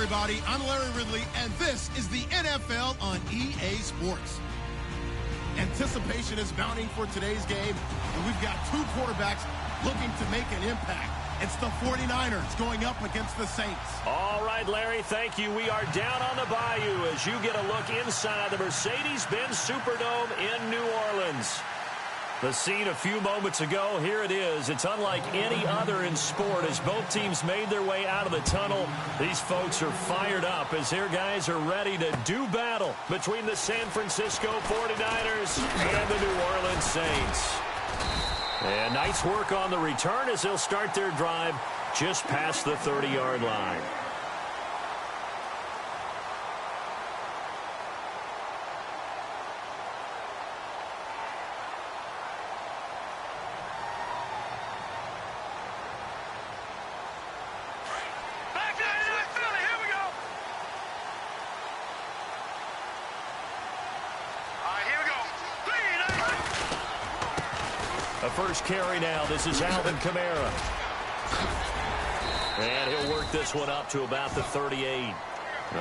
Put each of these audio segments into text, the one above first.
everybody. I'm Larry Ridley, and this is the NFL on EA Sports. Anticipation is mounting for today's game, and we've got two quarterbacks looking to make an impact. It's the 49ers going up against the Saints. All right, Larry, thank you. We are down on the Bayou as you get a look inside the Mercedes-Benz Superdome in New Orleans. The scene a few moments ago, here it is. It's unlike any other in sport as both teams made their way out of the tunnel. These folks are fired up as their guys are ready to do battle between the San Francisco 49ers and the New Orleans Saints. And nice work on the return as they'll start their drive just past the 30-yard line. A first carry now. This is Alvin Kamara. And he'll work this one up to about the 38.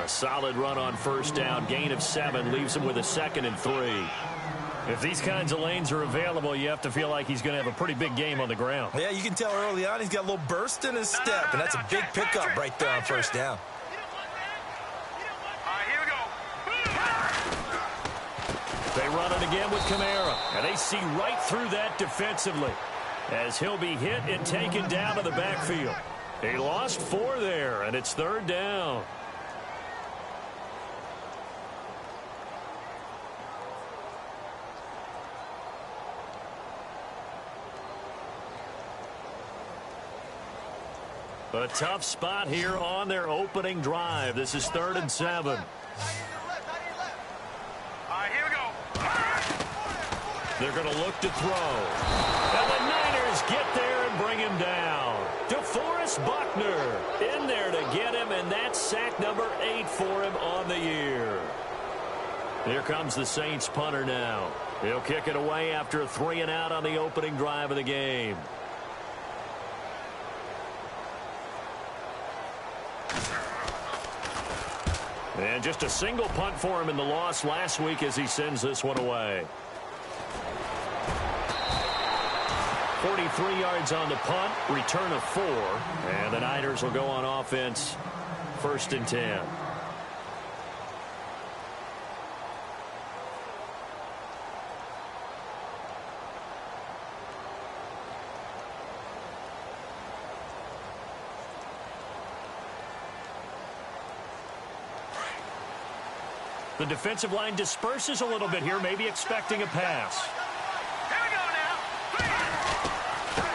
A solid run on first down. Gain of 7 leaves him with a 2nd and 3. If these kinds of lanes are available, you have to feel like he's going to have a pretty big game on the ground. Yeah, you can tell early on he's got a little burst in his step, and that's a big pickup right there on first down. They run it again with Kamara, and they see right through that defensively as he'll be hit and taken down to the backfield. He lost 4 there, and it's 3rd down. A tough spot here on their opening drive. This is 3rd and 7. They're going to look to throw. And the Niners get there and bring him down. DeForest Buckner in there to get him, and that's sack number 8 for him on the year. Here comes the Saints punter now. He'll kick it away after a 3-and-out on the opening drive of the game. And just a single punt for him in the loss last week as he sends this one away. 43 yards on the punt, return of 4, and the Niners will go on offense, 1st and 10. The defensive line disperses a little bit here, maybe expecting a pass.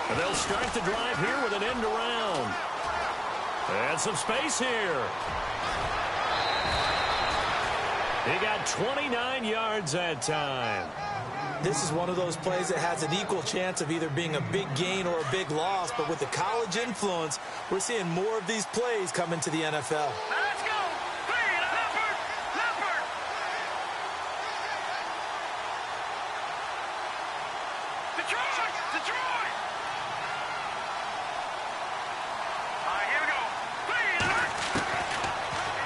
And they'll start the drive here with an end around. And some space here. He got 29 yards that time. This is one of those plays that has an equal chance of either being a big gain or a big loss, but with the college influence, we're seeing more of these plays come into the NFL. Let's go! Detroit!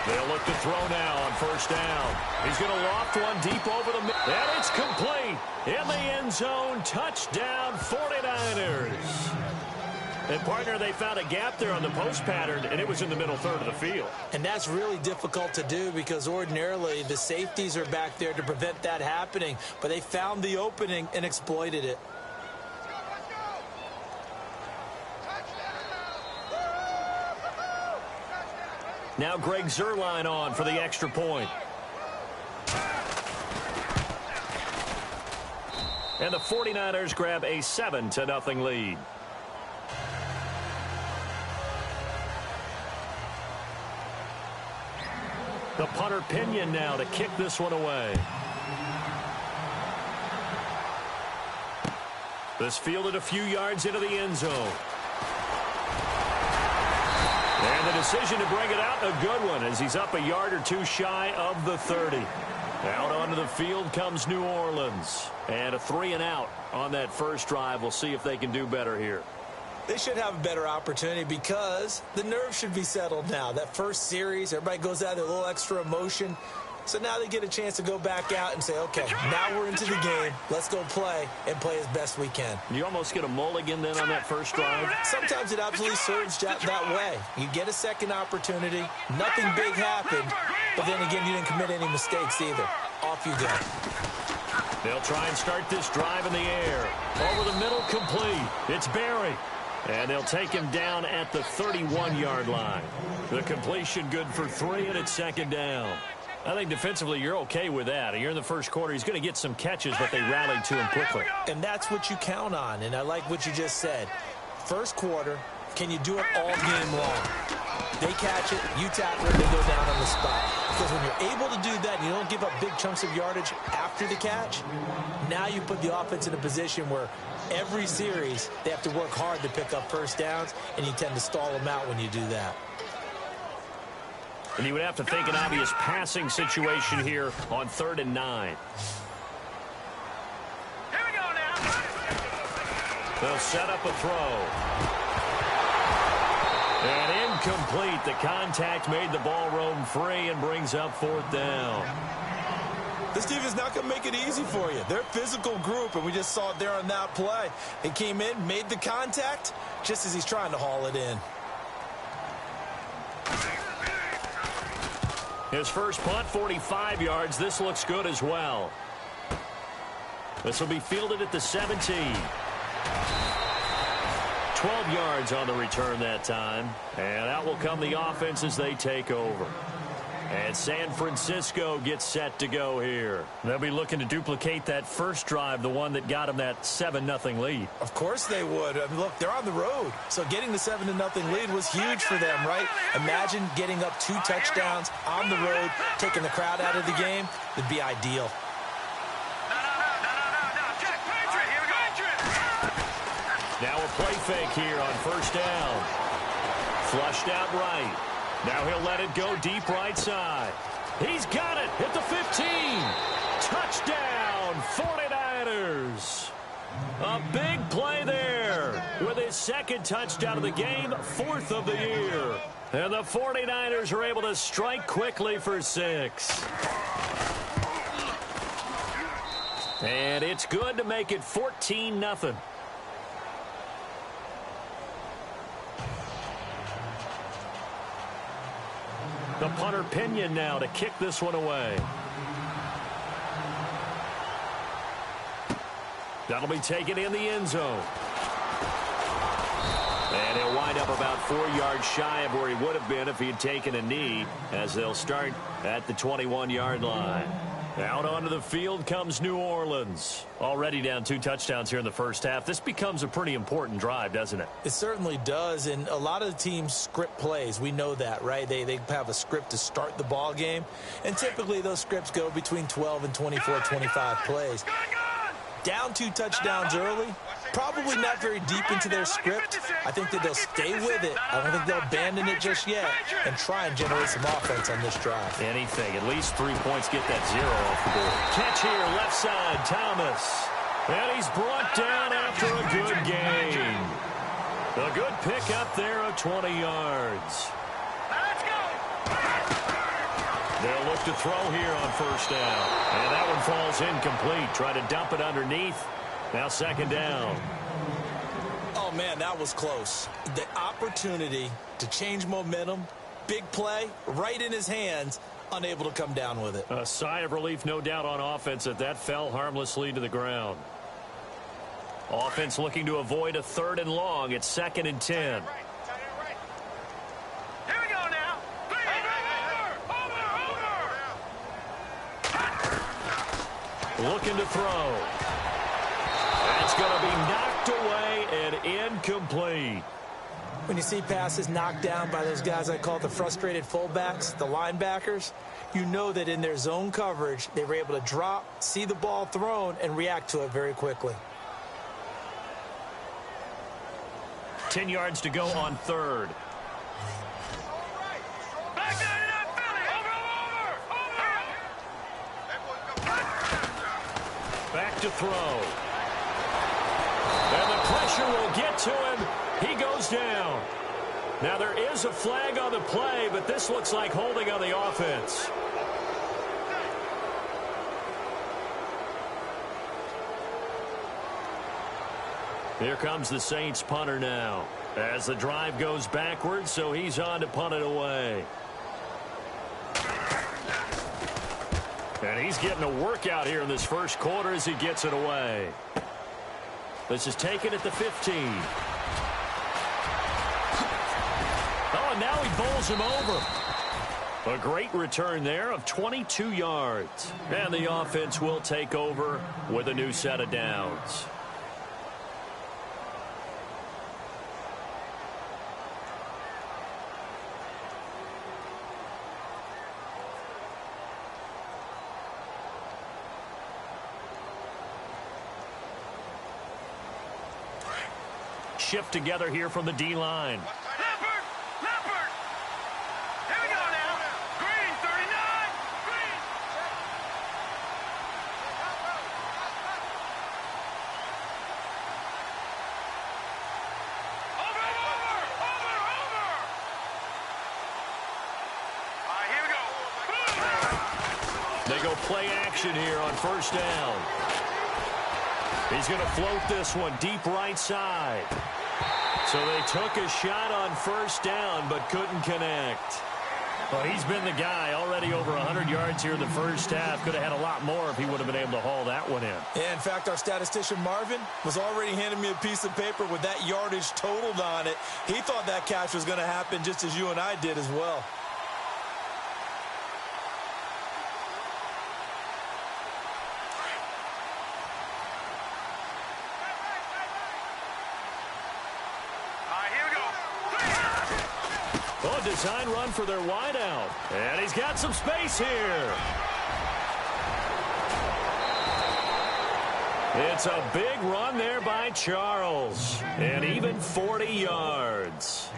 They'll look to throw now on first down. He's going to loft one deep over the middle. And it's complete. In the end zone. Touchdown 49ers. And, partner, they found a gap there on the post pattern, and it was in the middle third of the field. And that's really difficult to do because ordinarily the safeties are back there to prevent that happening. But they found the opening and exploited it. Now Greg Zuerlein on for the extra point. And the 49ers grab a 7-0 lead. The punter Pinion now to kick this one away. This fielded a few yards into the end zone. And the decision to bring it out, a good one, as he's up a yard or two shy of the 30. Out onto the field comes New Orleans. And a 3-and-out on that first drive. We'll see if they can do better here. They should have a better opportunity because the nerves should be settled now. That first series, everybody goes out there, a little extra emotion. So now they get a chance to go back out and say, okay, now we're into the game. Let's go play and play as best we can. You almost get a mulligan then on that first drive? Sometimes it absolutely serves that way. You get a second opportunity. Nothing big happened. But then again, you didn't commit any mistakes either. Off you go. They'll try and start this drive in the air. Over the middle, complete. It's Barry. And they'll take him down at the 31-yard line. The completion good for 3, and it's second down. I think defensively you're okay with that. You're in the first quarter. He's going to get some catches, but they rallied to him quickly. And that's what you count on, and I like what you just said. First quarter, can you do it all game long? They catch it, you tackle it, they go down on the spot. Because when you're able to do that and you don't give up big chunks of yardage after the catch, now you put the offense in a position where every series they have to work hard to pick up first downs, and you tend to stall them out when you do that. And you would have to think an obvious passing situation here on 3rd and 9. Here we go now. They'll set up a throw. And incomplete. The contact made the ball roam free and brings up 4th down. This team is not going to make it easy for you. They're a physical group, and we just saw it there on that play. He came in, made the contact, just as he's trying to haul it in. His first punt, 45 yards. This looks good as well. This will be fielded at the 17. 12 yards on the return that time. And out will come the offense as they take over. And San Francisco gets set to go here. They'll be looking to duplicate that first drive, the one that got them that 7-0 lead. Of course they would. I mean, look, they're on the road. So getting the 7-0 lead was huge for them, right? Imagine getting up 2 touchdowns on the road, taking the crowd out of the game. It'd be ideal. Now a play fake here on first down. Flushed out right. Now he'll let it go deep right side. He's got it at the 15. Touchdown, 49ers. A big play there with his second touchdown of the game, 4th of the year. And the 49ers are able to strike quickly for 6. And it's good to make it 14-0. The punter Pinion now to kick this one away. That'll be taken in the end zone. And he'll wind up about 4 yards shy of where he would have been if he had taken a knee, as they'll start at the 21-yard line. Out onto the field comes New Orleans. Already down 2 touchdowns here in the first half. This becomes a pretty important drive, doesn't it? It certainly does, and a lot of the teams script plays. We know that, right? They have a script to start the ball game, and typically those scripts go between 12 and 24, 25 plays. Down 2 touchdowns early, probably not very deep into their script. I think that they'll stay with it. I don't think they'll abandon it just yet and try and generate some offense on this drive. Anything. At least 3 points, get that 0 off the board. Catch here, left side, Thomas. And he's brought down after a good gain. A good pick up there of 20 yards. Let's go. They'll look to throw here on first down. And that one falls incomplete. Try to dump it underneath. Now second down. Oh, man, that was close. The opportunity to change momentum, big play, right in his hands, unable to come down with it. A sigh of relief, no doubt, on offense that fell harmlessly to the ground. Offense looking to avoid a 3rd and long. It's 2nd and 10. Here we go now. Over. Looking to throw. That's going to be knocked away and incomplete. When you see passes knocked down by those guys I call the frustrated fullbacks, the linebackers, you know that in their zone coverage, they were able to drop, see the ball thrown, and react to it very quickly. 10 yards to go on 3rd. Back to throw. And the pressure will get to him, He goes down. Now, there is a flag on the play, but this looks like holding on the offense. Here comes the Saints punter now as the drive goes backwards, so he's on to punt it away. And he's getting a workout here in this first quarter as he gets it away. This is taken at the 15. Oh, and now he bowls him over. A great return there of 22 yards. And the offense will take over with a new set of downs. Shift together here from the D-line. Leopard! Here we go now. Green, 39. Green. Over. All right, here we go. They go play action here on first down. He's going to float this one deep right side. So they took a shot on first down, but couldn't connect. Well, he's been the guy already over 100 yards here in the first half. Could have had a lot more if he would have been able to haul that one in. Yeah, in fact, our statistician Marvin was already handing me a piece of paper with that yardage totaled on it. He thought that catch was going to happen just as you and I did as well. Oh, design run for their wideout. And he's got some space here. It's a big run there by Charles. And even 40 yards.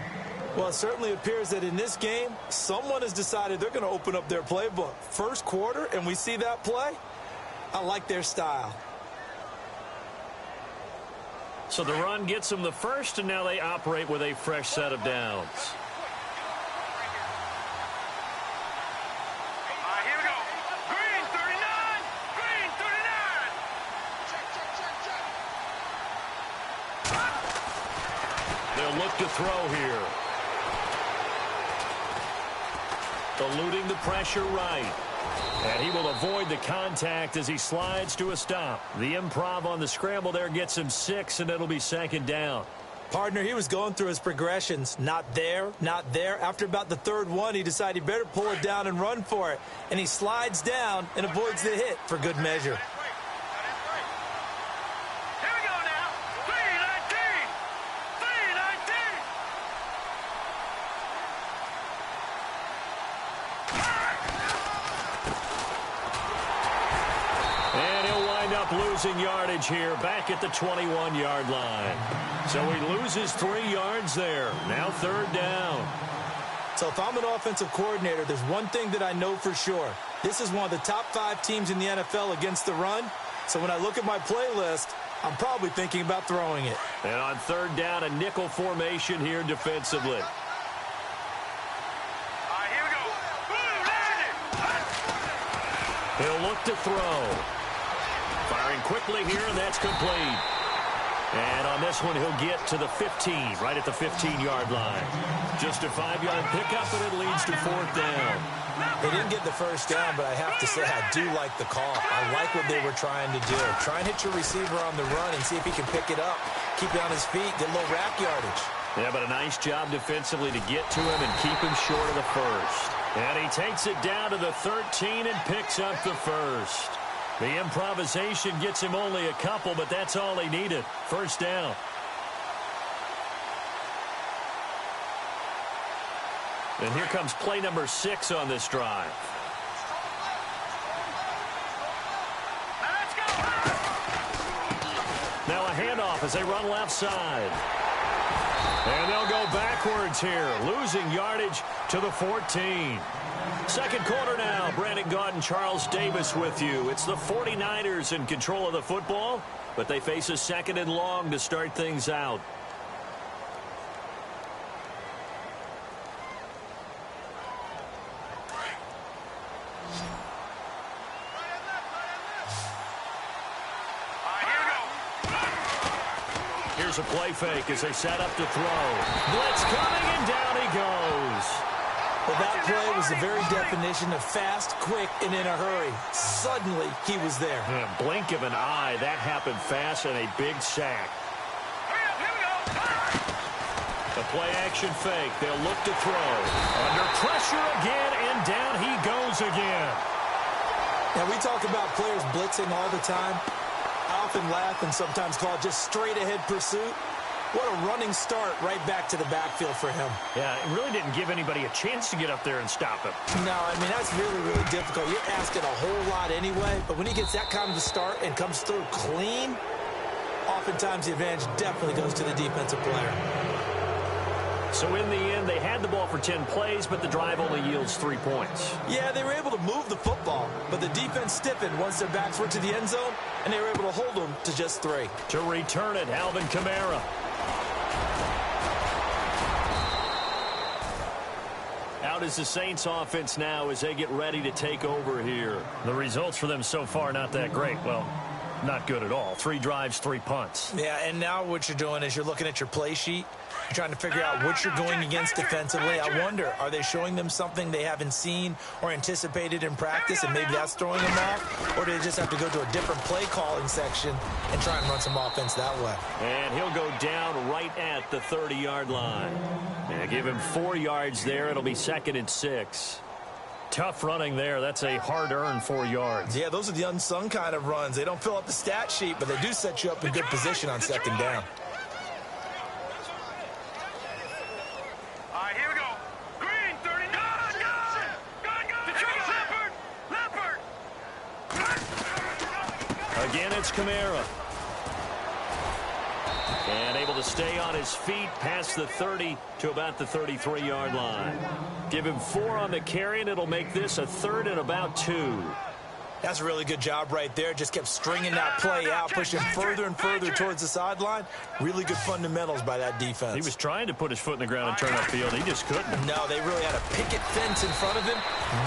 Well, it certainly appears that in this game, someone has decided they're going to open up their playbook. First quarter, and we see that play. I like their style. So the run gets them the first, and now they operate with a fresh set of downs. Look to throw here. Eluding the pressure right. And he will avoid the contact as he slides to a stop. The improv on the scramble there gets him 6, and it'll be second down. Partner, he was going through his progressions. Not there, not there. After about the third one, he decided he better pull it down and run for it. And he slides down and avoids the hit for good measure. Losing yardage here back at the 21-yard line. So he loses 3 yards there. Now third down. So if I'm an offensive coordinator, there's one thing that I know for sure. This is one of the top 5 teams in the NFL against the run. So when I look at my playlist, I'm probably thinking about throwing it. And on third down, a nickel formation here defensively. Here we go. He'll look to throw. Firing quickly here, and that's complete. And on this one, he'll get to the 15, right at the 15-yard line. Just a 5-yard pickup, and it leads to fourth down. They didn't get the first down, but I have to say I do like the call. I like what they were trying to do. Try and hit your receiver on the run and see if he can pick it up. Keep it on his feet, get a little rack yardage. Yeah, but a nice job defensively to get to him and keep him short of the first. And he takes it down to the 13 and picks up the first. The improvisation gets him only a couple, but that's all he needed. First down. And here comes play number 6 on this drive. Now a handoff as they run left side. And they'll go backwards here, losing yardage to the 14. Second quarter now. Brandon Gaudin, Charles Davis with you. It's the 49ers in control of the football, but they face a second and long to start things out. Here's a play fake as they set up to throw. Blitz coming, and down he goes. Well, that play was the very definition of fast, quick, and in a hurry. Suddenly, he was there. Yeah, blink of an eye, that happened fast, and a big sack. The play-action fake. They'll look to throw. Under pressure again, and down he goes again. Now, we talk about players blitzing all the time. I often laugh and sometimes call it just straight-ahead pursuit. What a running start right back to the backfield for him. Yeah, it really didn't give anybody a chance to get up there and stop him. No, I mean, that's really, really difficult. You're asking a whole lot anyway, but when he gets that kind of a start and comes through clean, oftentimes the advantage definitely goes to the defensive player. So in the end, they had the ball for 10 plays, but the drive only yields 3 points. Yeah, they were able to move the football, but the defense stiffened once their backs were to the end zone, and they were able to hold them to just 3. To return it, Alvin Kamara. Out is the Saints offense now as they get ready to take over here. The results for them so far not that great. Well, not good at all. 3 drives, 3 punts. Yeah, and now what you're doing is you're looking at your play sheet. You're trying to figure out what you're going against defensively. I wonder, are they showing them something they haven't seen or anticipated in practice, and maybe that's throwing them off? Or do they just have to go to a different play calling section and try and run some offense that way? And he'll go down right at the 30-yard line. And give him 4 yards there. It'll be 2nd and 6. Tough running there. That's a hard-earned 4 yards. Yeah, those are the unsung kind of runs. They don't fill up the stat sheet, but they do set you up in good position on 2nd down. All right, here we go. Green, 30. Leopard. Again, it's Kamara. And able to stay on his feet past the 30 to about the 33-yard line. Give him 4 on the carry, and it'll make this a 3rd and about 2. That's a really good job right there. Just kept stringing that play out, pushing further and further towards the sideline. Really good fundamentals by that defense. He was trying to put his foot in the ground and turn upfield. He just couldn't. No, they really had a picket fence in front of him.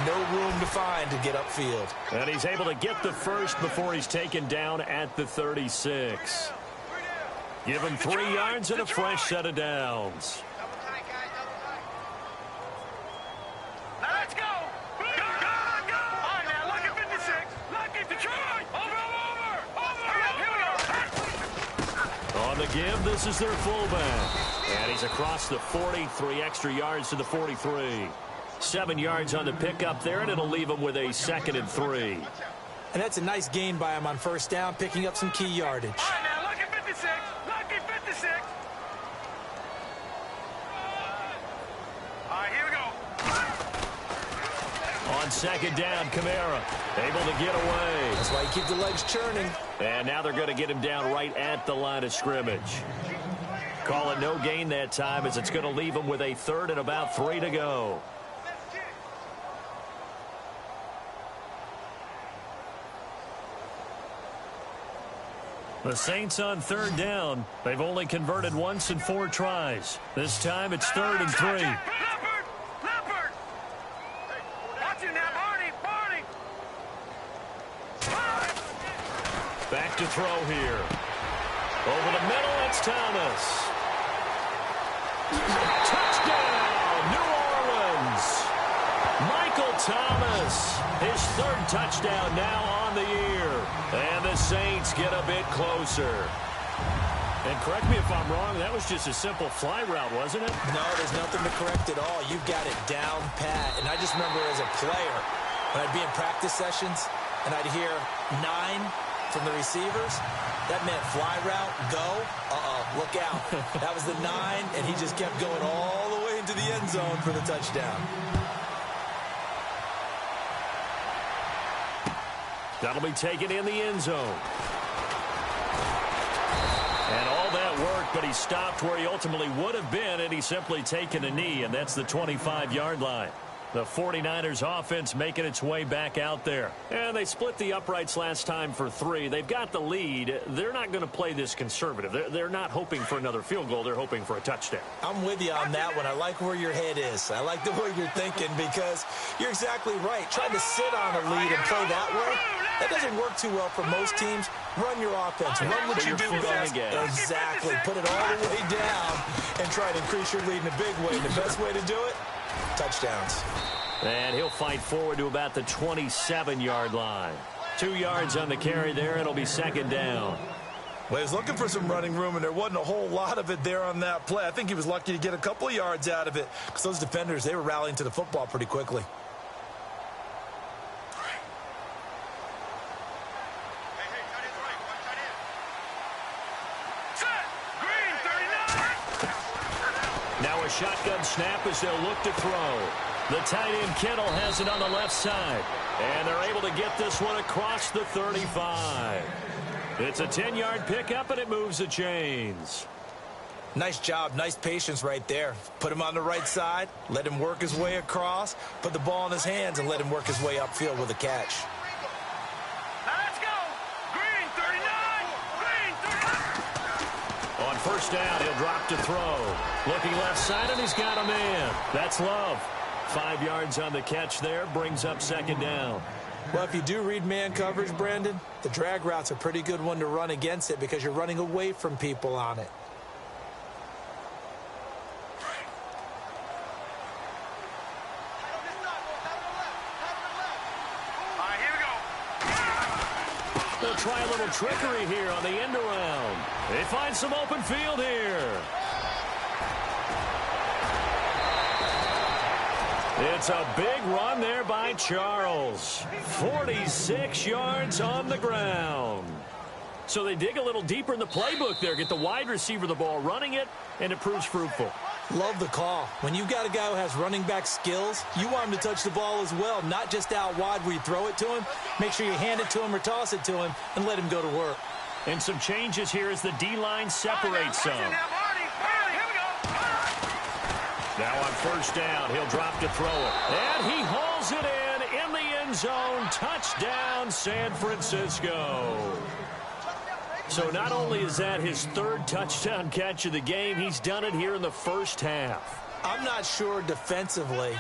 No room to find to get upfield. And he's able to get the first before he's taken down at the 36. Give him 3 yards and a fresh set of downs. Now let's go. Go, go, go. All right, now look at 56. Look at Detroit. Over. On the give, this is their fullback. And he's across the 40, 3 extra yards to the 43. 7 yards on the pickup there, and it'll leave him with a 2nd and 3. And that's a nice gain by him on 1st down, picking up some key yardage. All right, now look at 56. Look at 56. All right, here we go. On 2nd down, Kamara able to get away. That's why you keep the legs churning. And now they're going to get him down right at the line of scrimmage. Call it no gain that time as it's going to leave him with a 3rd and about 3 to go. The Saints on 3rd down. They've only converted once in 4 tries. This time it's 3rd and 3. Leopard. Watch it now, Barney. Back to throw here. Over the middle, it's Thomas. Touchdown, New Orleans. Michael Thomas, his 3rd touchdown now on the year. And the Saints get a bit closer. And correct me if I'm wrong, that was just a simple fly route, wasn't it? No, there's nothing to correct at all. You've got it down pat. And I just remember as a player, when I'd be in practice sessions and I'd hear 9 from the receivers, that meant fly route, go, look out. That was the 9, and he just kept going all the way into the end zone for the touchdown. That'll be taken in the end zone. And all that work, but he stopped where he ultimately would have been, and he's simply taken a knee, and that's the 25-yard line. The 49ers offense making its way back out there. And they split the uprights last time for 3. They've got the lead. They're not going to play this conservative. They're not hoping for another field goal. They're hoping for a touchdown. I'm with you on that one. I like where your head is. I like the way you're thinking because you're exactly right. Trying to sit on a lead and play that way, That doesn't work too well for most teams. Run your offense. Run what you do best. Exactly. Put it all the way down and try to increase your lead in a big way. And the best way to do it, touchdowns. And he'll fight forward to about the 27-yard line. 2 yards on the carry there. It'll be second down. Well, he was looking for some running room, and there wasn't a whole lot of it there on that play. I think he was lucky to get a couple of yards out of it because those defenders, they were rallying to the football pretty quickly. Now a shotgun snap as they'll look to throw. The tight end Kittle has it on the left side. And they're able to get this one across the 35. It's a 10-yard pickup, and it moves the chains. Nice job. Nice patience right there. Put him on the right side. Let him work his way across. Put the ball in his hands and let him work his way upfield with a catch. Now let's go. Green 39. Green 39. On first down, he'll drop to throw. Looking left side, and he's got a man. That's Love. 5 yards on the catch there, brings up second down. Well, if you do read man coverage, Brandon, the drag route's a pretty good one to run against it because you're running away from people on it. All right, here we go. They'll try a little trickery here on the end around. They find some open field here. It's a big run there by Charles. 46 yards on the ground. So they dig a little deeper in the playbook there, get the wide receiver the ball, running it, and it proves fruitful. Love the call. When you've got a guy who has running back skills, you want him to touch the ball as well, not just out wide where you throw it to him. Make sure you hand it to him or toss it to him and let him go to work. And some changes here as the D-line separates some. Now on first down, he'll drop to throw it. And he hauls it in the end zone. Touchdown, San Francisco. So not only is that his third touchdown catch of the game, he's done it here in the first half. I'm not sure defensively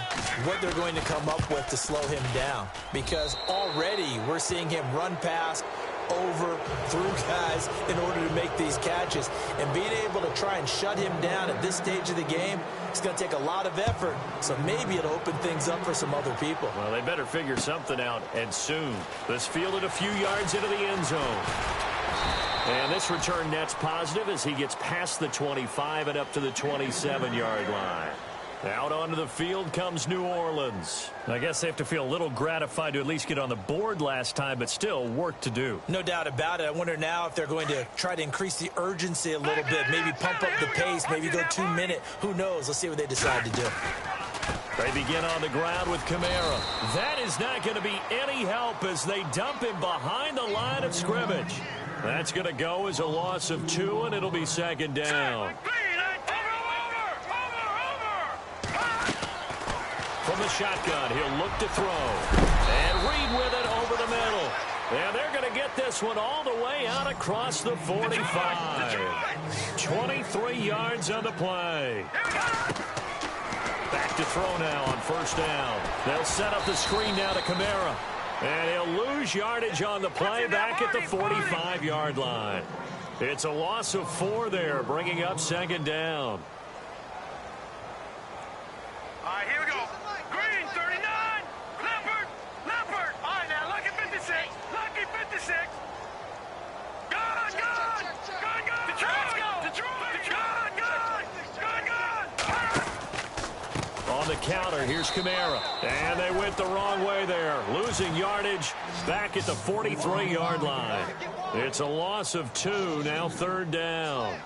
what they're going to come up with to slow him down because already we're seeing him run past, over, through guys in order to make these catches. And being able to try and shut him down at this stage of the game, it's going to take a lot of effort. So maybe it'll open things up for some other people. Well, they better figure something out, and soon. This fielded a few yards into the end zone. And this return net's positive as he gets past the 25 and up to the 27-yard line. Out onto the field comes New Orleans. I guess they have to feel a little gratified to at least get on the board last time, but still work to do. No doubt about it. I wonder now if they're going to try to increase the urgency a little bit, maybe pump up the pace, maybe go 2 minute. Who knows? Let's see what they decide to do. They begin on the ground with Kamara. That is not going to be any help as they dump him behind the line of scrimmage. That's going to go as a loss of 2, and it'll be second down. From the shotgun, he'll look to throw. And Reed with it over the middle. And they're going to get this one all the way out across the 45. 23 yards on the play. Back to throw now on first down. They'll set up the screen now to Kamara. And he'll lose yardage on the play back at the 45-yard line. It's a loss of 4 there, bringing up second down. All right, here we go. Green 39. Leopard. All right, now look at 56. Lucky 56. Good. Detroit. On the counter, here's Kamara. And they went the wrong way there. Losing yardage back at the 43-yard line. It's a loss of 2, now third down.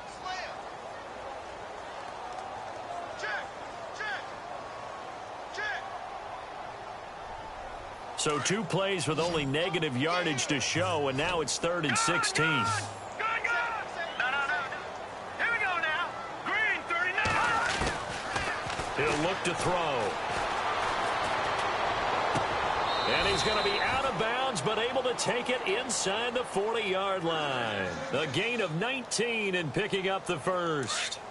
So 2 plays with only negative yardage to show, and now it's 3rd and 16. No. Here we go now. Green 39. He'll look to throw. And he's going to be out of bounds, but able to take it inside the 40-yard line. A gain of 19 and picking up the first.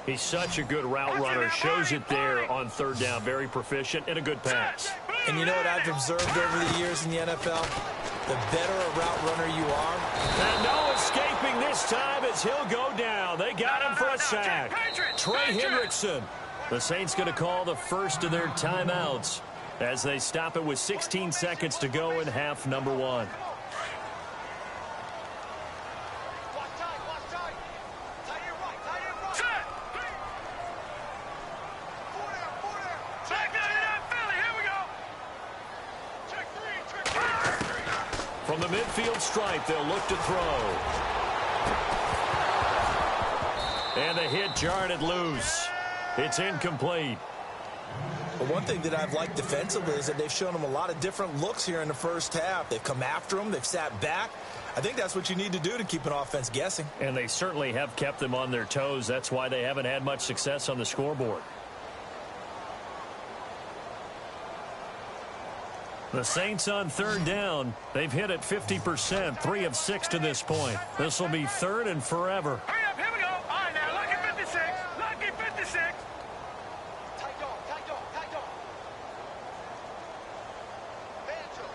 He's such a good route runner. Shows it there on third down. Very proficient and a good pass. And you know what I've observed over the years in the NFL? the better a route runner you are. And no escaping this time as he'll go down. They got him for a sack. Trey Hendrickson. The Saints going to call the first of their timeouts as they stop it with 16 seconds to go in half number 1. From the midfield stripe, they'll look to throw. And the hit jarred it loose. It's incomplete. But one thing that I've liked defensively is that they've shown them a lot of different looks here in the first half. They've come after them. They've sat back. I think that's what you need to do to keep an offense guessing. And they certainly have kept them on their toes. That's why they haven't had much success on the scoreboard. The Saints on third down. They've hit it 50%, 3 of 6 to this point. This will be third and forever. Hurry up, here we go. All right, now, lucky 56. Lucky 56. Tight dog, tight dog, tight dog. Banjo.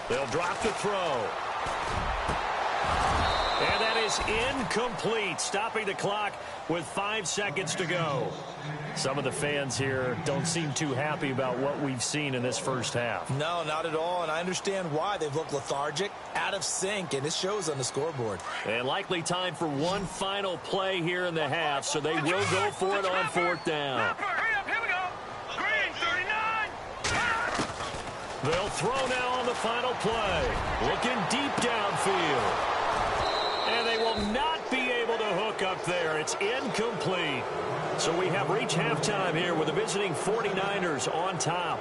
They'll drop the throw. And that is incomplete, stopping the clock with 5 seconds to go. Some of the fans here don't seem too happy about what we've seen in this first half. No, not at all, and I understand why. They've looked lethargic, out of sync, and it shows on the scoreboard. And likely time for one final play here in the half, so they will go for it on fourth down. Hurry up, here we go. Green, 39. They'll throw now on the final play. Looking deep downfield. And they will not be able to hook up there. It's incomplete. So we have reached halftime here with the visiting 49ers on top.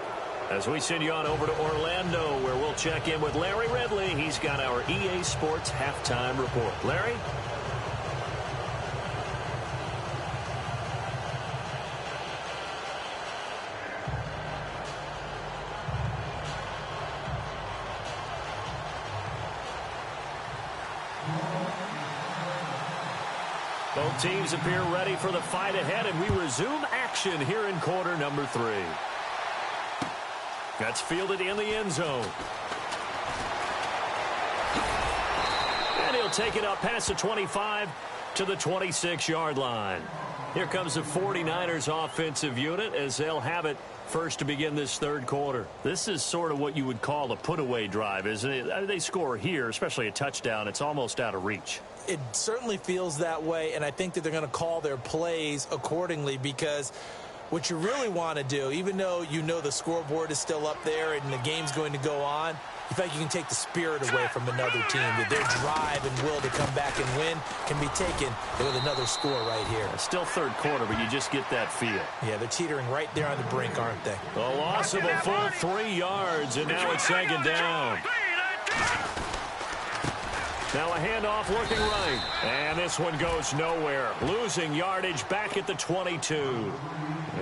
As we send you on over to Orlando, where we'll check in with Larry Ridley. He's got our EA Sports halftime report. Larry? Both teams appear ready for the fight ahead, and we resume action here in quarter number 3. That's fielded in the end zone. And he'll take it up past the 25 to the 26-yard line. Here comes the 49ers offensive unit as they'll have it first to begin this third quarter. This is sort of what you would call a put-away drive, isn't it? They score here, especially a touchdown. It's almost out of reach. It certainly feels that way, and I think that they're going to call their plays accordingly, because what you really want to do, even though you know the scoreboard is still up there and the game's going to go on, you think you can take the spirit away from another team, that their drive and will to come back and win can be taken with another score right here. It's still third quarter, but you just get that feel. Yeah, they're teetering right there on the brink, aren't they? A loss of a full 3 yards, and now it's second down. Now a handoff looking right. And this one goes nowhere. Losing yardage back at the 22.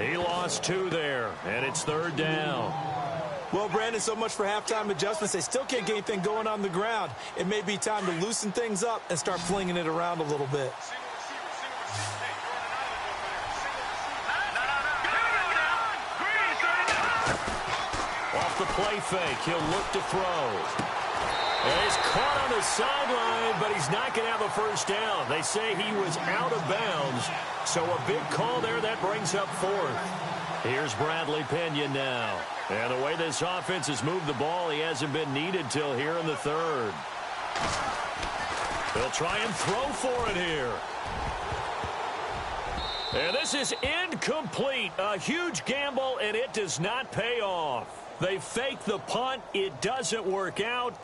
He lost 2 there, and it's third down. Well, Brandon, so much for halftime adjustments. They still can't get anything going on the ground. It may be time to loosen things up and start flinging it around a little bit. Off the play fake, he'll look to throw. And he's caught on the sideline, but he's not going to have a first down. They say he was out of bounds, so a big call there that brings up fourth. Here's Bradley Pena now. And the way this offense has moved the ball, he hasn't been needed till here in the third. They'll try and throw for it here. And this is incomplete. A huge gamble, and it does not pay off. They fake the punt. It doesn't work out.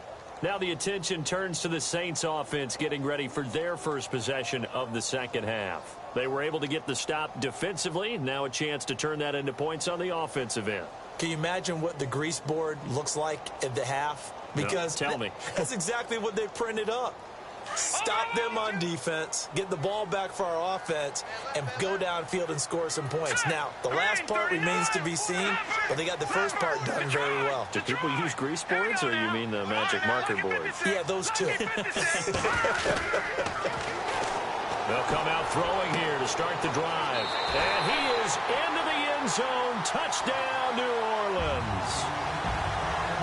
Now the attention turns to the Saints offense getting ready for their first possession of the second half. They were able to get the stop defensively. Now a chance to turn that into points on the offensive end. Can you imagine what the grease board looks like at the half? Because no, tell me. That's exactly what they printed up. Stop them on defense, get the ball back for our offense, and go downfield and score some points. Now, the last part remains to be seen, but they got the first part done very well. Do people use grease boards, or you mean the magic marker boards? Yeah, those two. They'll come out throwing here to start the drive. And he is into the end zone. Touchdown, New Orleans.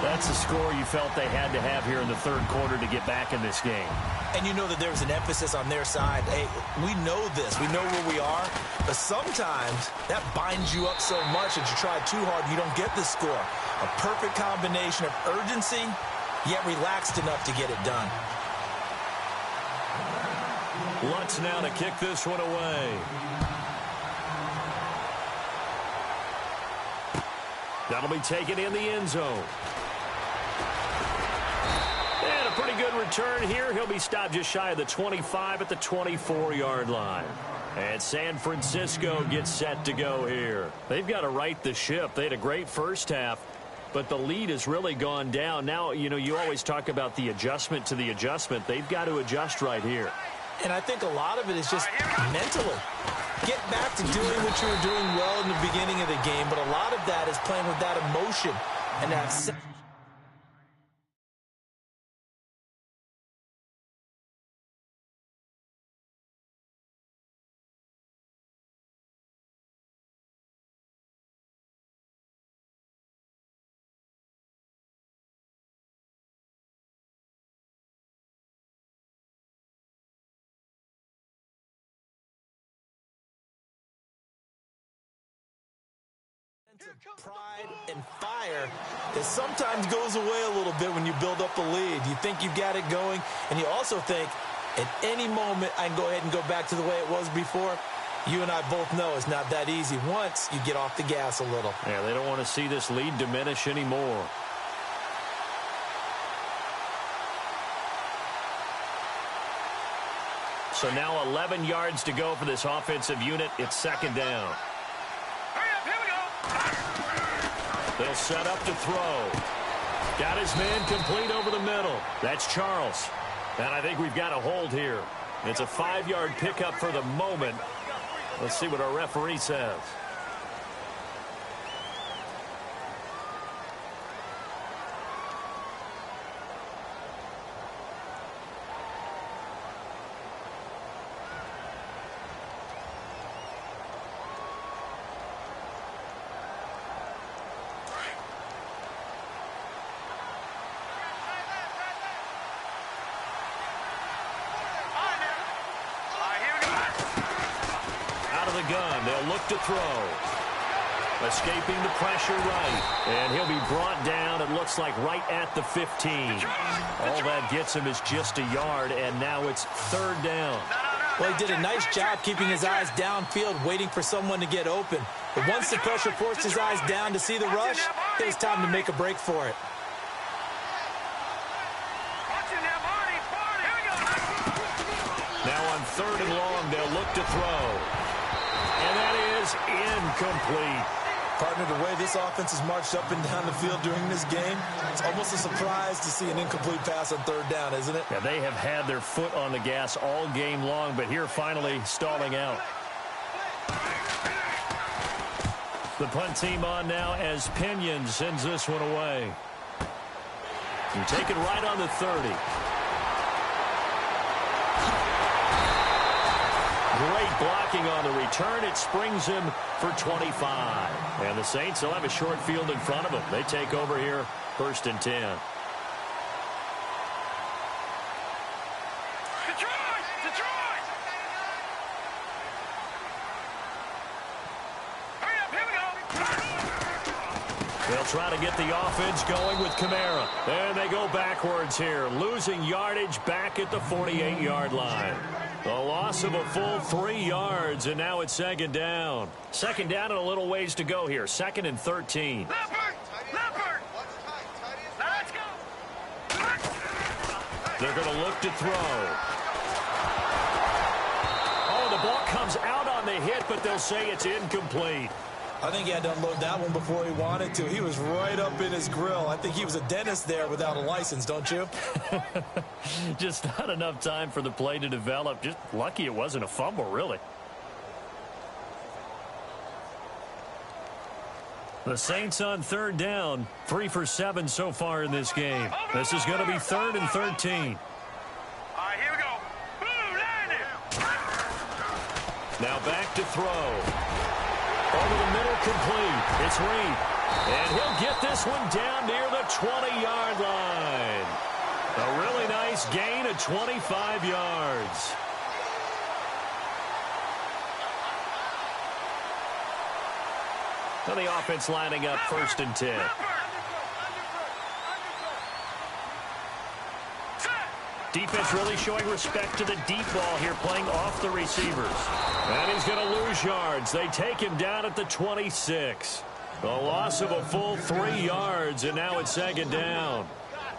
That's the score you felt they had to have here in the third quarter to get back in this game. And you know that there's an emphasis on their side. Hey, we know this. We know where we are. But sometimes that binds you up so much that you try too hard and you don't get the score. A perfect combination of urgency, yet relaxed enough to get it done. Lutz now to kick this one away. That'll be taken in the end zone. And a pretty good return here. He'll be stopped just shy of the 25 at the 24-yard line. And San Francisco gets set to go here. They've got to right the ship. They had a great first half, but the lead has really gone down. Now, you know, you always talk about the adjustment to the adjustment. They've got to adjust right here. And I think a lot of it is just mentally. Get back to doing what you were doing well in the beginning of the game, but a lot of that is playing with that emotion and that. Pride and fire that sometimes goes away a little bit when you build up a lead. You think you've got it going, and you also think at any moment I can go ahead and go back to the way it was before. You and I both know it's not that easy once you get off the gas a little. Yeah, they don't want to see this lead diminish anymore. So now 11 yards to go for this offensive unit. It's second down. They'll set up to throw. Got his man complete over the middle. That's Charles. And I think we've got a hold here. It's a 5-yard pickup for the moment. Let's see what our referee says. Gun. They'll look to throw. Escaping the pressure right. And he'll be brought down, it looks like, right at the 15. All that gets him is just a yard, and now it's third down. Well, he did a nice job keeping his eyes downfield, waiting for someone to get open. But once the pressure forced his eyes down to see the rush, it was time to make a break for it. Now on third and long, they'll look to throw. And that is incomplete. Partner, the way this offense has marched up and down the field during this game, it's almost a surprise to see an incomplete pass on third down, isn't it? Yeah, they have had their foot on the gas all game long, but here finally stalling out. The punt team on now as Pinion sends this one away. You take it right on the 30. Great blocking on the return. It springs him for 25. And the Saints will have a short field in front of them. They take over here, 1st and 10. Detroit! Hurry up, here we go. They'll try to get the offense going with Kamara. And they go backwards here, losing yardage back at the 48-yard line. The loss of a full 3 yards, and now it's second down. Second down and a little ways to go here. 2nd and 13. Leopard! Now let's go! They're going to look to throw. Oh, the ball comes out on the hit, but they'll say it's incomplete. I think he had to unload that one before he wanted to. He was right up in his grill. I think he was a dentist there without a license, don't you? Just not enough time for the play to develop. Just lucky it wasn't a fumble, really. The Saints on third down, 3 for 7 so far in this game. This is going to be 3rd and 13. All right, here we go. Boom, landed. Now back to throw. Over the middle, complete. It's Reed. And he'll get this one down near the 20-yard line. A really nice gain of 25 yards. And the offense lining up 1st and 10. Defense really showing respect to the deep ball here, playing off the receivers. And he's going to lose yards. They take him down at the 26. A loss of a full 3 yards, and now it's 2nd down.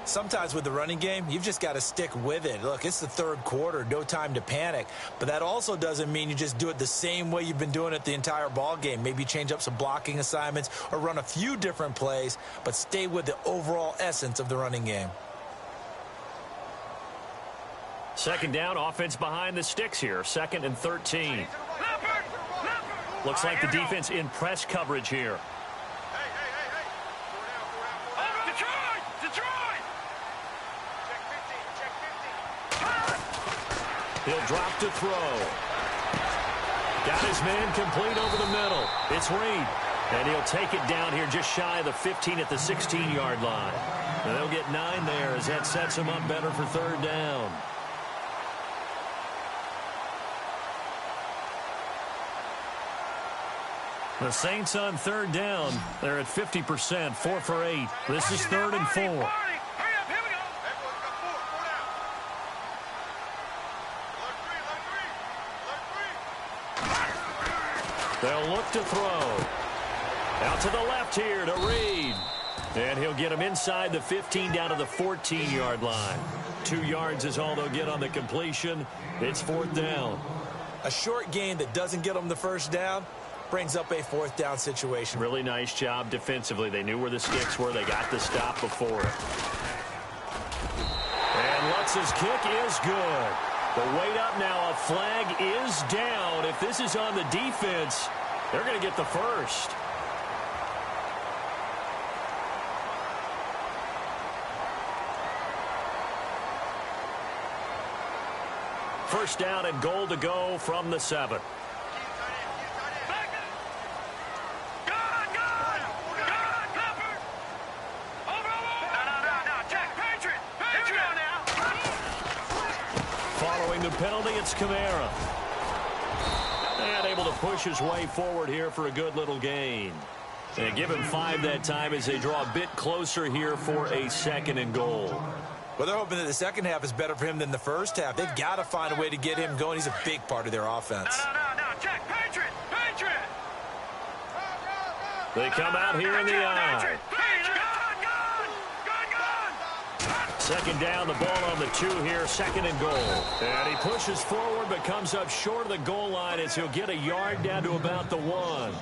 Sometimes with the running game, you've just got to stick with it. Look, it's the 3rd quarter, no time to panic. But that also doesn't mean you just do it the same way you've been doing it the entire ball game. Maybe change up some blocking assignments or run a few different plays, but stay with the overall essence of the running game. 2nd down, offense behind the sticks here. 2nd and 13. Looks like the defense in press coverage here. He'll drop to throw. Got his man complete over the middle. It's Reed. And he'll take it down here just shy of the 15 at the 16-yard line. And they'll get 9 there as that sets him up better for 3rd down. The Saints on 3rd down. They're at 50%, 4 for 8. This is 3rd and 4. They'll look to throw. Out to the left here to Reed. And he'll get him inside the 15 down to the 14-yard line. 2 yards is all they'll get on the completion. It's 4th down. A short gain that doesn't get them the 1st down brings up a 4th down situation. Really nice job defensively. They knew where the sticks were. They got the stop before it. And Lutz's kick is good. The weight up now. A flag is down. If this is on the defense, they're going to get the 1st. First down and goal to go from the 7. The penalty, it's Kamara. And able to push his way forward here for a good little gain. And give him 5 that time as they draw a bit closer here for a 2nd and goal. Well, they're hoping that the 2nd half is better for him than the 1st half. They've got to find a way to get him going. He's a big part of their offense. No, check, Patriot! They come out here in the eye. 2nd down, the ball on the 2 here, 2nd and goal. And he pushes forward but comes up short of the goal line as he'll get a yard down to about the 1. Well,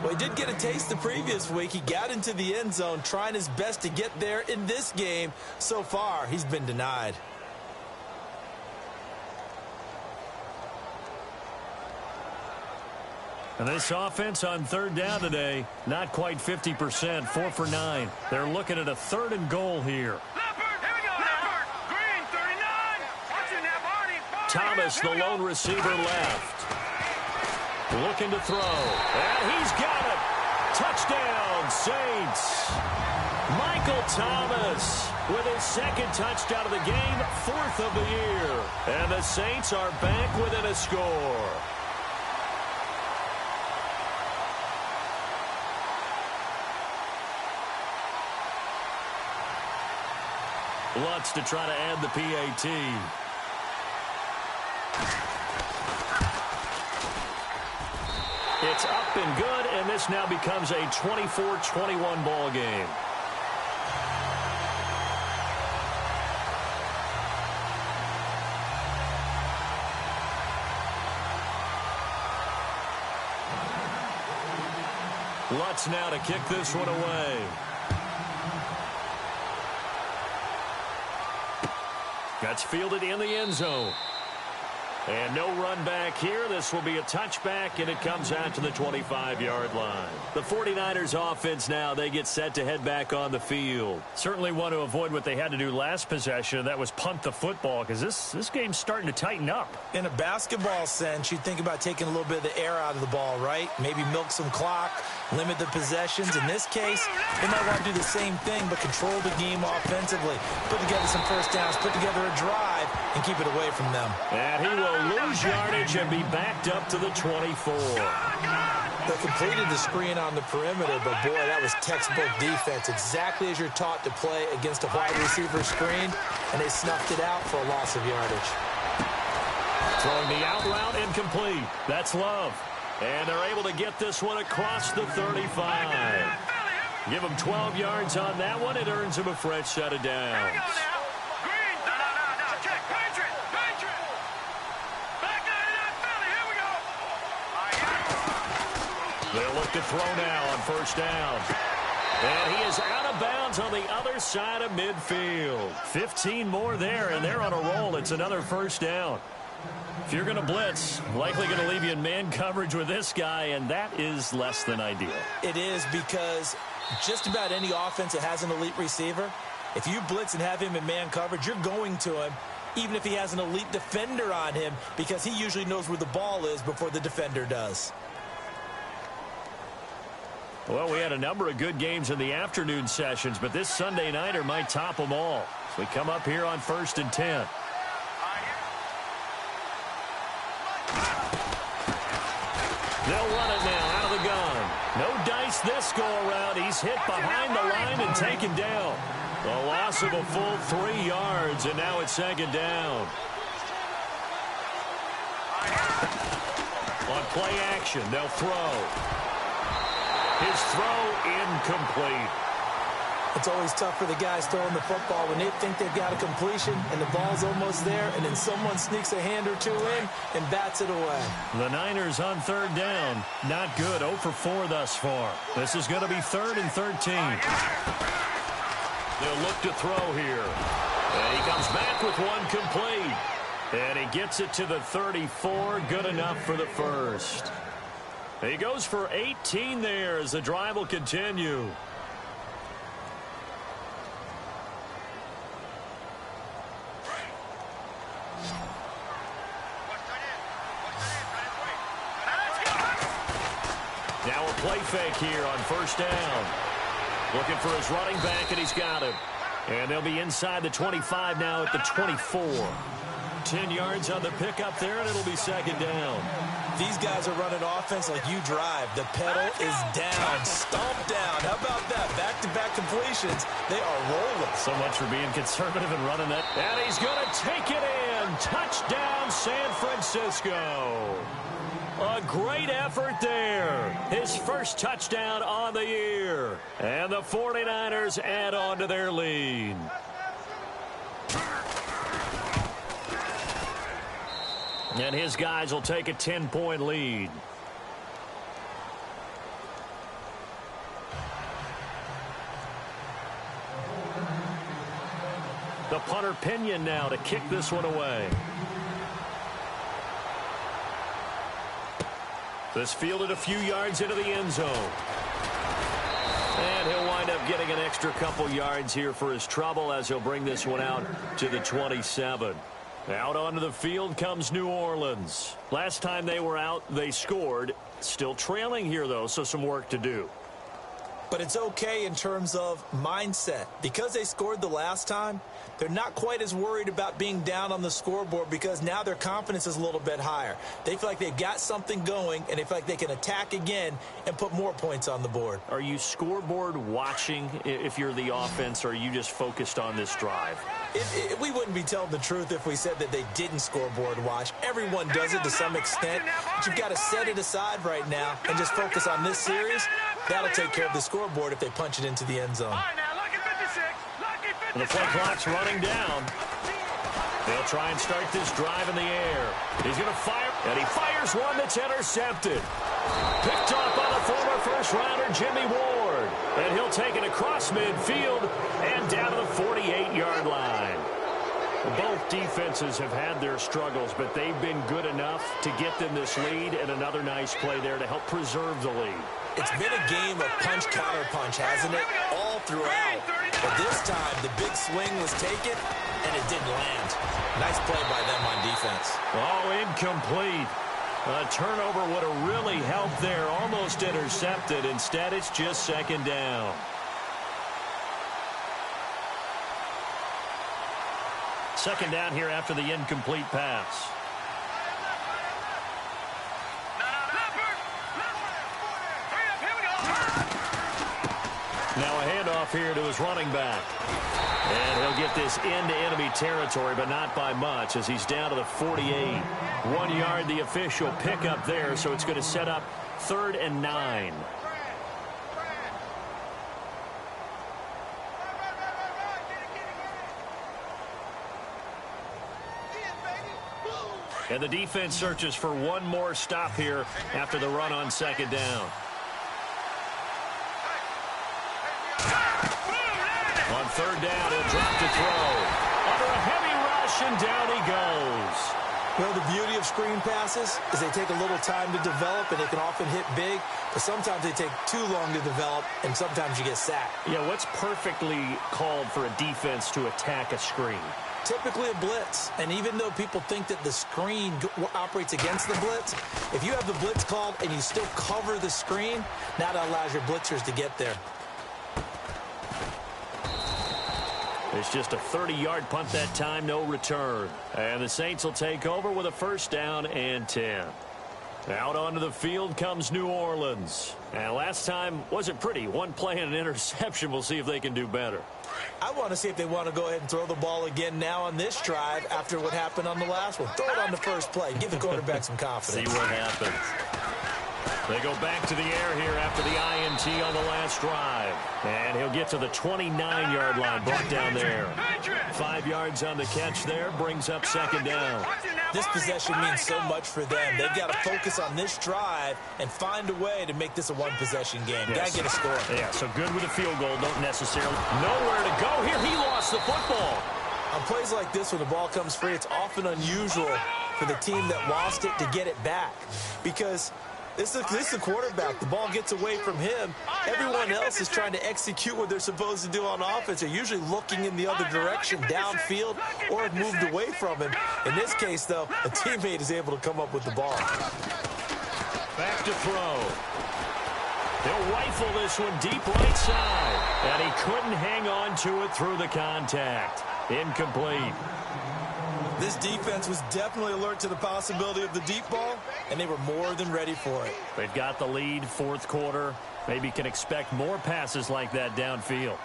he did get a taste the previous week. He got into the end zone trying his best to get there in this game. So far, he's been denied. And this offense on 3rd down today, not quite 50%, 4 for 9. They're looking at a 3rd and goal here. Thomas, the lone receiver, left. Looking to throw. And he's got it. Touchdown, Saints. Michael Thomas with his 2nd touchdown of the game, 4th of the year. And the Saints are back within a score. Lutz to try to add the PAT. It's up and good, and this now becomes a 24-21 ball game. Lutz now to kick this one away. That's fielded in the end zone. And no run back here. This will be a touchback, and it comes out to the 25-yard line. The 49ers offense now, they get set to head back on the field. Certainly want to avoid what they had to do last possession, and that was punt the football, because this game's starting to tighten up. In a basketball sense, you think about taking a little bit of the air out of the ball, right? Maybe milk some clock, limit the possessions. In this case, they might want to do the same thing, but control the game offensively. Put together some first downs, put together a drive, and keep it away from them. And he will lose yardage and be backed up to the 24. They completed the screen on the perimeter, but boy, that was textbook defense. Exactly as you're taught to play against a wide receiver screen, and they snuffed it out for a loss of yardage. Throwing the out route incomplete. That's Love. And they're able to get this one across the 35. Give them 12 yards on that one. It earns them a fresh set of downs. They'll look to throw now on first down. And he is out of bounds on the other side of midfield. 15 more there, and they're on a roll. It's another first down. If you're going to blitz, likely going to leave you in man coverage with this guy, and that is less than ideal. It is, because just about any offense that has an elite receiver, if you blitz and have him in man coverage, you're going to him, even if he has an elite defender on him, because he usually knows where the ball is before the defender does. Well, we had a number of good games in the afternoon sessions, but this Sunday nighter might top them all. So we come up here on 1st and 10. They'll run it now out of the gun. No dice this go-around. He's hit behind the line and taken down. A loss of a full 3 yards, and now it's 2nd down. On play action, they'll throw. His throw incomplete. It's always tough for the guys throwing the football when they think they've got a completion and the ball's almost there, and then someone sneaks a hand or two in and bats it away. The Niners on 3rd down. Not good. 0 for 4 thus far. This is going to be 3rd and 13. They'll look to throw here. And he comes back with one complete. And he gets it to the 34. Good enough for the first. He goes for 18 there as the drive will continue. Now a play fake here on 1st down. Looking for his running back, and he's got him. And they'll be inside the 25 now at the 24. 10 yards on the pickup there, and it'll be 2nd down. These guys are running offense like you drive. The pedal is down, stomp down. How about that? Back-to-back completions. They are rolling. So much for being conservative and running it. And he's going to take it in. Touchdown, San Francisco. A great effort there. His first touchdown on the year. And the 49ers add on to their lead. And his guys will take a 10-point lead. The punter Pinion now to kick this one away. This fielded a few yards into the end zone. And he'll wind up getting an extra couple yards here for his trouble as he'll bring this one out to the 27. Out onto the field comes New Orleans. Last time they were out, they scored. Still trailing here, though, so some work to do. But it's okay in terms of mindset. Because they scored the last time, they're not quite as worried about being down on the scoreboard because now their confidence is a little bit higher. They feel like they've got something going, and they feel like they can attack again and put more points on the board. Are you scoreboard watching if you're the offense, or are you just focused on this drive? We wouldn't be telling the truth if we said that they didn't scoreboard watch. Everyone does it to some extent, but you've got to set it aside right now and just focus on this series. That'll take care of the scoreboard if they punch it into the end zone. And the play clock's running down. They'll try and start this drive in the air. He's going to fire, and he fires one that's intercepted. Picked off by the former first-rounder Jimmy Ward. And he'll take it across midfield and down to the 48-yard line. Both defenses have had their struggles, but they've been good enough to get them this lead, and another nice play there to help preserve the lead. It's been a game of punch-counter-punch, hasn't it? All throughout. But this time, the big swing was taken, and it didn't land. Nice play by them on defense. Oh, incomplete. A turnover would have really helped there. Almost intercepted. Instead, it's just second down. Second down here after the incomplete pass. Now a handoff here to his running back. And he'll get this into enemy territory, but not by much, as he's down to the 48. 1 yard, the official pickup there, so it's going to set up 3rd and 9. And the defense searches for one more stop here after the run on second down. On 3rd down, he'll drop to throw. Under a heavy rush, and down he goes. Well, the beauty of screen passes is they take a little time to develop, and they can often hit big, but sometimes they take too long to develop, and sometimes you get sacked. Yeah, what's perfectly called for a defense to attack a screen? Typically a blitz, and even though people think that the screen operates against the blitz, if you have the blitz called and you still cover the screen, now that allows your blitzers to get there. It's just a 30-yard punt that time, no return. And the Saints will take over with a 1st down and 10. Out onto the field comes New Orleans. And last time wasn't pretty. One play and an interception. We'll see if they can do better. I want to see if they want to go ahead and throw the ball again now on this drive after what happened on the last one. Throw it on the first play. Give the quarterback some confidence. See what happens. They go back to the air here after the INT on the last drive. And he'll get to the 29-yard line, brought down there. 5 yards on the catch there, brings up second down. This possession means so much for them. They've got to focus on this drive and find a way to make this a one-possession game. Yes. Got to get a score. Yeah, so good with a field goal. Don't necessarily nowhere to go here. He lost the football. On plays like this, when the ball comes free, it's often unusual for the team that lost it to get it back. Because this is the quarterback. The ball gets away from him. Everyone else is trying to execute what they're supposed to do on offense. They're usually looking in the other direction, downfield, or have moved away from him. In this case, though, a teammate is able to come up with the ball. Back to throw. He'll rifle this one deep right side. And he couldn't hang on to it through the contact. Incomplete. This defense was definitely alert to the possibility of the deep ball, and they were more than ready for it. They've got the lead, 4th quarter. Maybe can expect more passes like that downfield.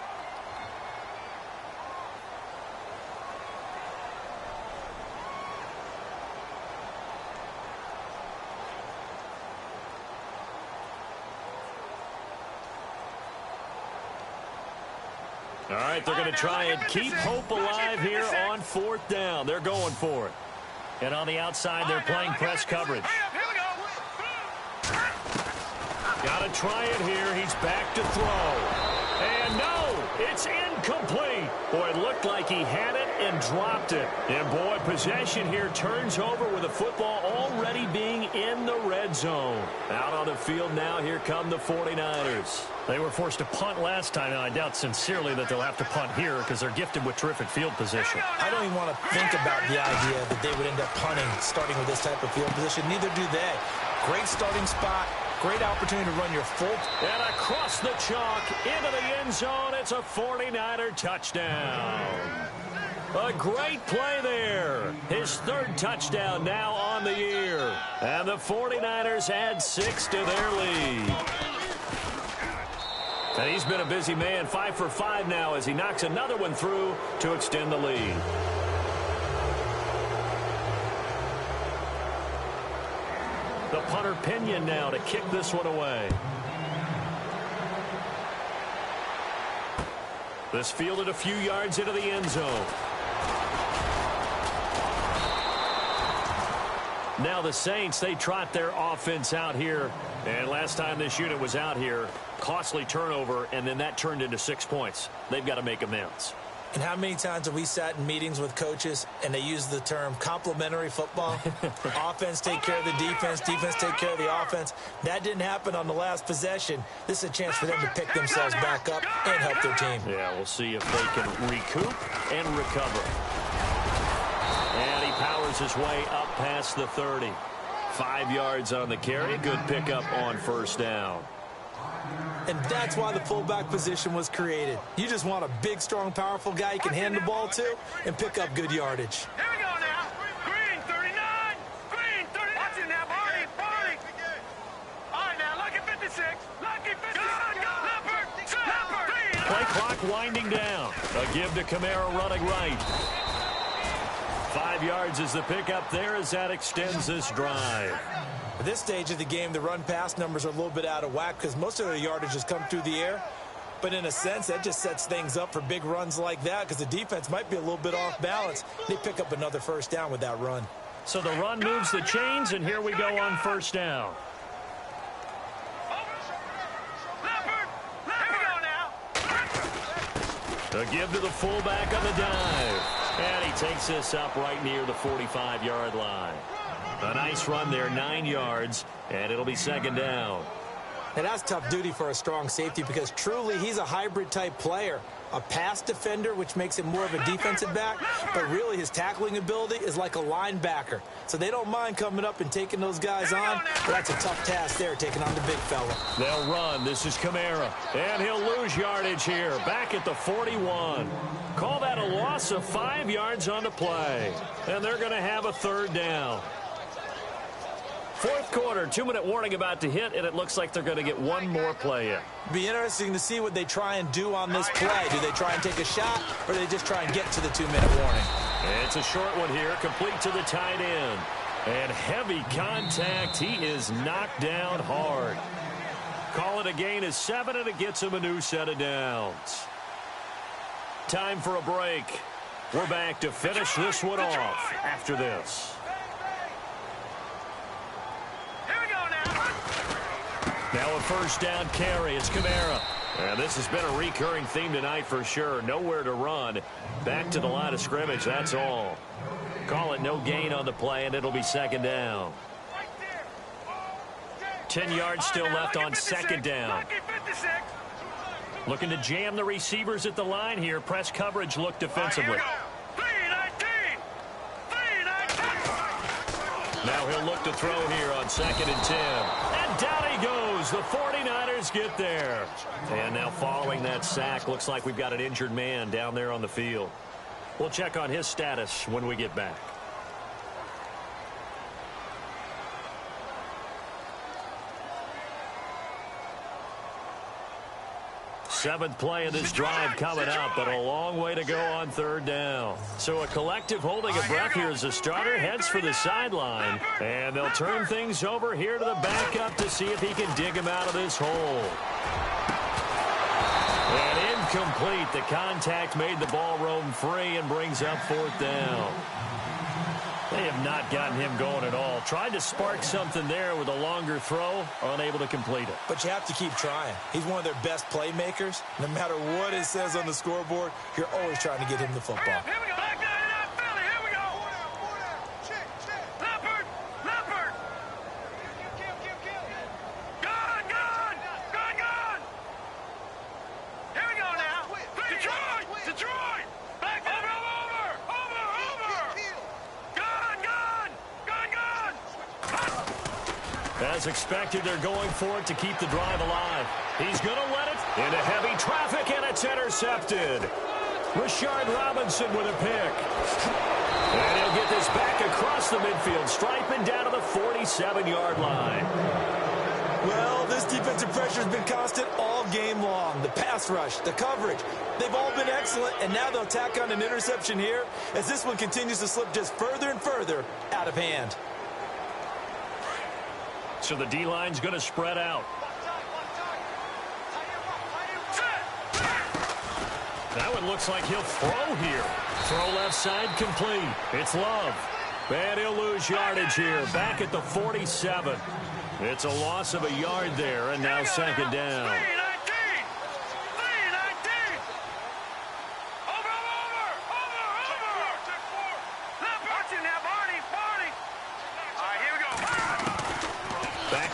All right, they're going to try and keep hope alive here on 4th down. They're going for it. And on the outside, they're playing press coverage. Got to try it here. He's back to throw. And no, it's incomplete. Boy, it looked like he had it and dropped it. And boy, possession here turns over with the football already being in the red zone. Out on the field now, here come the 49ers. They were forced to punt last time, and I doubt sincerely that they'll have to punt here because they're gifted with terrific field position. I don't even want to think about the idea that they would end up punting starting with this type of field position. Neither do they. Great starting spot. Great opportunity to run your full. And across the chalk into the end zone. It's a 49er touchdown. A great play there. His 3rd touchdown now on the year. And the 49ers add 6 to their lead. And he's been a busy man, 5 for 5 now as he knocks another one through to extend the lead. The punter Pinion now to kick this one away. This fielded a few yards into the end zone. Now the Saints, they trot their offense out here. And last time this unit was out here, costly turnover, and then that turned into 6 points. They've got to make amends. And how many times have we sat in meetings with coaches and they use the term complementary football? Offense take care of the defense, defense take care of the offense. That didn't happen on the last possession. This is a chance for them to pick themselves back up and help their team. Yeah, we'll see if they can recoup and recover. And he powers his way up past the 30. 5 yards on the carry. Good pickup on first down. And that's why the fullback position was created. You just want a big, strong, powerful guy you can hand the ball to and pick up good yardage. Here we go now. Green 39. Green 30. Watch it now, Barney. Barney. All right, now, lucky 56. Lucky 56. Leopard. Play clock winding down. A give to Kamara running right. 5 yards is the pickup there as that extends this drive. At this stage of the game, the run-pass numbers are a little bit out of whack because most of their yardage has come through the air. But in a sense, that just sets things up for big runs like that because the defense might be a little bit off balance. They pick up another first down with that run. So the run moves the chains, and here we go on first down. A give to the fullback on the dive. And he takes this up right near the 45-yard line. A nice run there, 9 yards, and it'll be second down. And that's tough duty for a strong safety because truly he's a hybrid-type player. A pass defender, which makes him more of a defensive back, but really his tackling ability is like a linebacker. So they don't mind coming up and taking those guys on, but that's a tough task there, taking on the big fella. They'll run. This is Kamara, and he'll lose yardage here, back at the 41. Call that a loss of 5 yards on the play, and they're going to have a third down. Fourth quarter, 2-minute warning about to hit, and it looks like they're going to get one more play in. Be interesting to see what they try and do on this play. Do they try and take a shot, or do they just try and get to the 2-minute warning? It's a short one here, complete to the tight end. And heavy contact. He is knocked down hard. Call it a gain of 7, and it gets him a new set of downs. Time for a break. We're back to finish this one off after this. Now a first down carry. It's Kamara. And this has been a recurring theme tonight for sure. Nowhere to run. Back to the line of scrimmage. That's all. Call it no gain on the play, and it'll be second down. 10 yards still left on second down. Looking to jam the receivers at the line here. Press coverage look defensively. Now he'll look to throw here on 2nd and 10. And down he goes. The 49ers get there. And now following that sack, looks like we've got an injured man down there on the field. We'll check on his status when we get back. Seventh play of this drive coming up, but a long way to go on third down. So a collective holding of breath here as the starter heads for the sideline. And they'll turn things over here to the backup to see if he can dig him out of this hole. And incomplete. The contact made the ball roam free and brings up fourth down. They have not gotten him going at all. Tried to spark something there with a longer throw, unable to complete it. But you have to keep trying. He's one of their best playmakers. No matter what it says on the scoreboard, you're always trying to get him the football. Here we go. Back down in that Philly. Here we go. Leopard. Leopard. Gone. Here we go now. Detroit. Back over. As expected, they're going for it to keep the drive alive. He's going to let it into heavy traffic, and it's intercepted. Rashard Robinson with a pick. And he'll get this back across the midfield stripe and down to the 47-yard line. Well, this defensive pressure has been constant all game long. The pass rush, the coverage, they've all been excellent, and now they'll tack on an interception here as this one continues to slip just further and further out of hand. So the D-line's going to spread out. That one looks like he'll throw here. Throw left side complete. It's Love. And he'll lose yardage here. Back at the 47. It's a loss of a yard there, and now second down.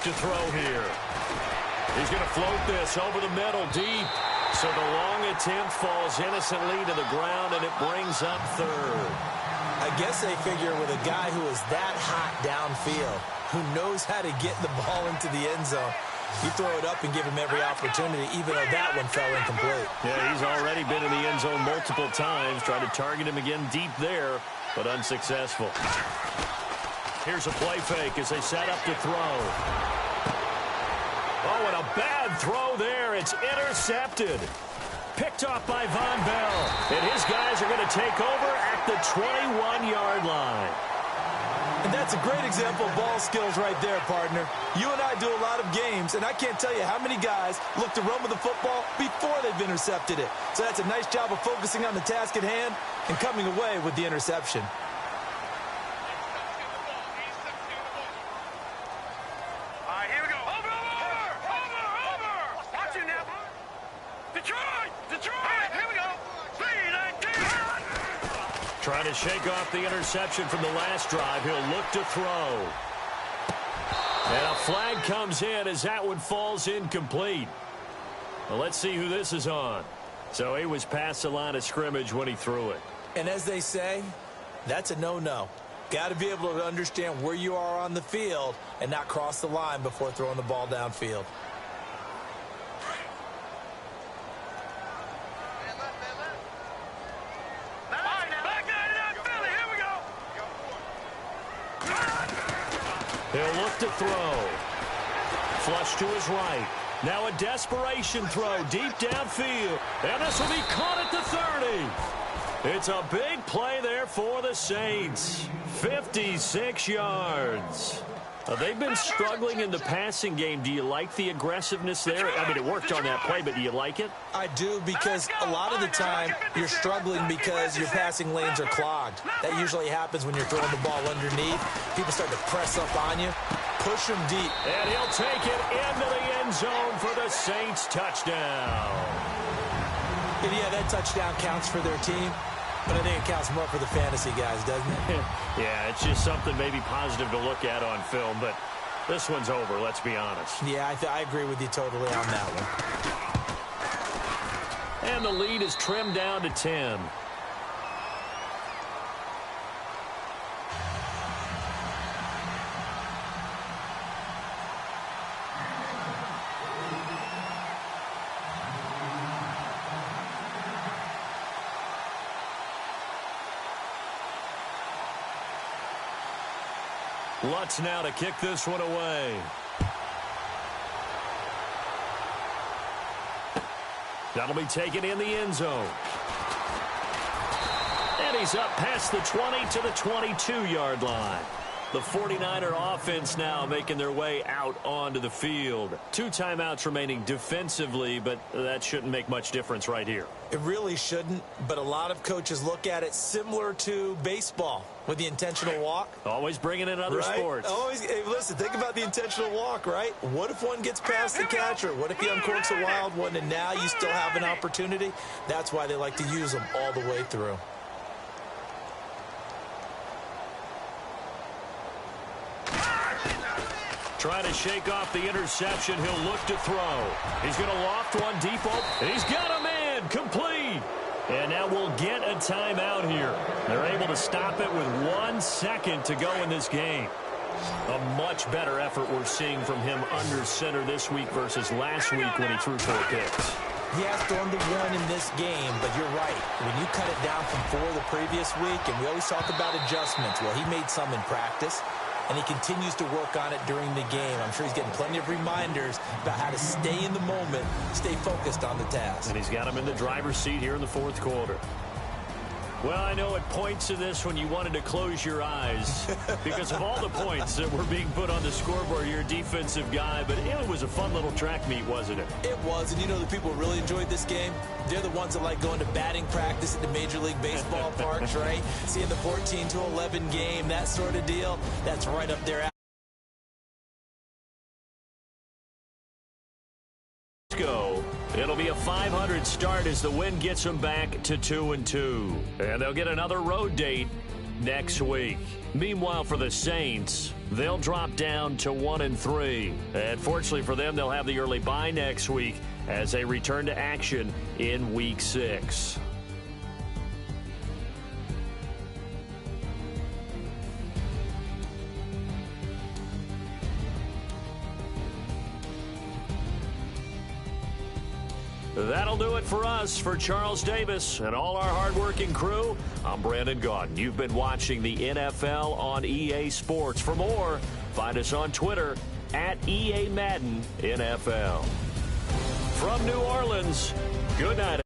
to throw here. He's going to float this over the middle deep. So the long attempt falls innocently to the ground, and it brings up third. I guess they figure with a guy who is that hot downfield, who knows how to get the ball into the end zone, you throw it up and give him every opportunity, even though that one fell incomplete. Yeah, he's already been in the end zone multiple times. Tried to target him again deep there, but unsuccessful. Here's a play fake as they set up to throw. Oh, and a bad throw there. It's intercepted. Picked off by Von Bell. And his guys are going to take over at the 21-yard line. And that's a great example of ball skills right there, partner. You and I do a lot of games, and I can't tell you how many guys look to run with the football before they've intercepted it. So that's a nice job of focusing on the task at hand and coming away with the interception. All right, here we go. Over! Watch it now. Detroit! Here we go. 3-19. Trying to shake off the interception from the last drive. He'll look to throw. And a flag comes in as that one falls incomplete. Well, let's see who this is on. So he was past the line of scrimmage when he threw it. And as they say, that's a no-no. Got to be able to understand where you are on the field and not cross the line before throwing the ball downfield. He'll look to throw. Flush to his right. Now a desperation throw deep downfield. And this will be caught at the 30. It's a big play there for the Saints. 56 yards. They've been struggling in the passing game. Do you like the aggressiveness there? I mean, it worked on that play, but do you like it? I do, because a lot of the time you're struggling because your passing lanes are clogged. That usually happens when you're throwing the ball underneath. People start to press up on you. Push them deep. And he'll take it into the end zone for the Saints touchdown. And yeah, that touchdown counts for their team. But I think it counts more for the fantasy guys, doesn't it? Yeah, it's just something maybe positive to look at on film, but this one's over, let's be honest. Yeah, I agree with you totally on that one. And the lead is trimmed down to 10. Lutz now to kick this one away. That'll be taken in the end zone. And he's up past the 20 to the 22-yard line. The 49er offense now making their way out onto the field. 2 timeouts remaining defensively, but that shouldn't make much difference right here. It really shouldn't, but a lot of coaches look at it similar to baseball with the intentional walk. Always bringing in other sports. Always, hey, listen, think about the intentional walk, right? What if one gets past the catcher? What if he uncorks a wild one and now you still have an opportunity? That's why they like to use them all the way through. Trying to shake off the interception. He'll look to throw. He's going to loft one deep. He's got a man complete. And now we'll get a timeout here. They're able to stop it with 1 second to go in this game. A much better effort we're seeing from him under center this week versus last week when he threw 4 picks. He has thrown the 1 in this game, but you're right. When you cut it down from 4 the previous week, and we always talk about adjustments, well, he made some in practice, and he continues to work on it during the game. I'm sure he's getting plenty of reminders about how to stay in the moment, stay focused on the task. And he's got him in the driver's seat here in the 4th quarter. Well, I know at points of this when you wanted to close your eyes because of all the points that were being put on the scoreboard. You're a defensive guy, but it was a fun little track meet, wasn't it? It was, and you know the people who really enjoyed this game? They're the ones that like going to batting practice at the Major League Baseball parks, right? Seeing the 14-11 game, that sort of deal. That's right up there. Go. It'll be a 500 start as the win gets them back to 2-2. And they'll get another road date next week. Meanwhile, for the Saints, they'll drop down to 1-3. And fortunately for them, they'll have the early bye next week as they return to action in Week 6. That'll do it for us. For Charles Davis and all our hardworking crew, I'm Brandon Gaudin. You've been watching the NFL on EA Sports. For more, find us on Twitter at EA Madden NFL. From New Orleans, good night.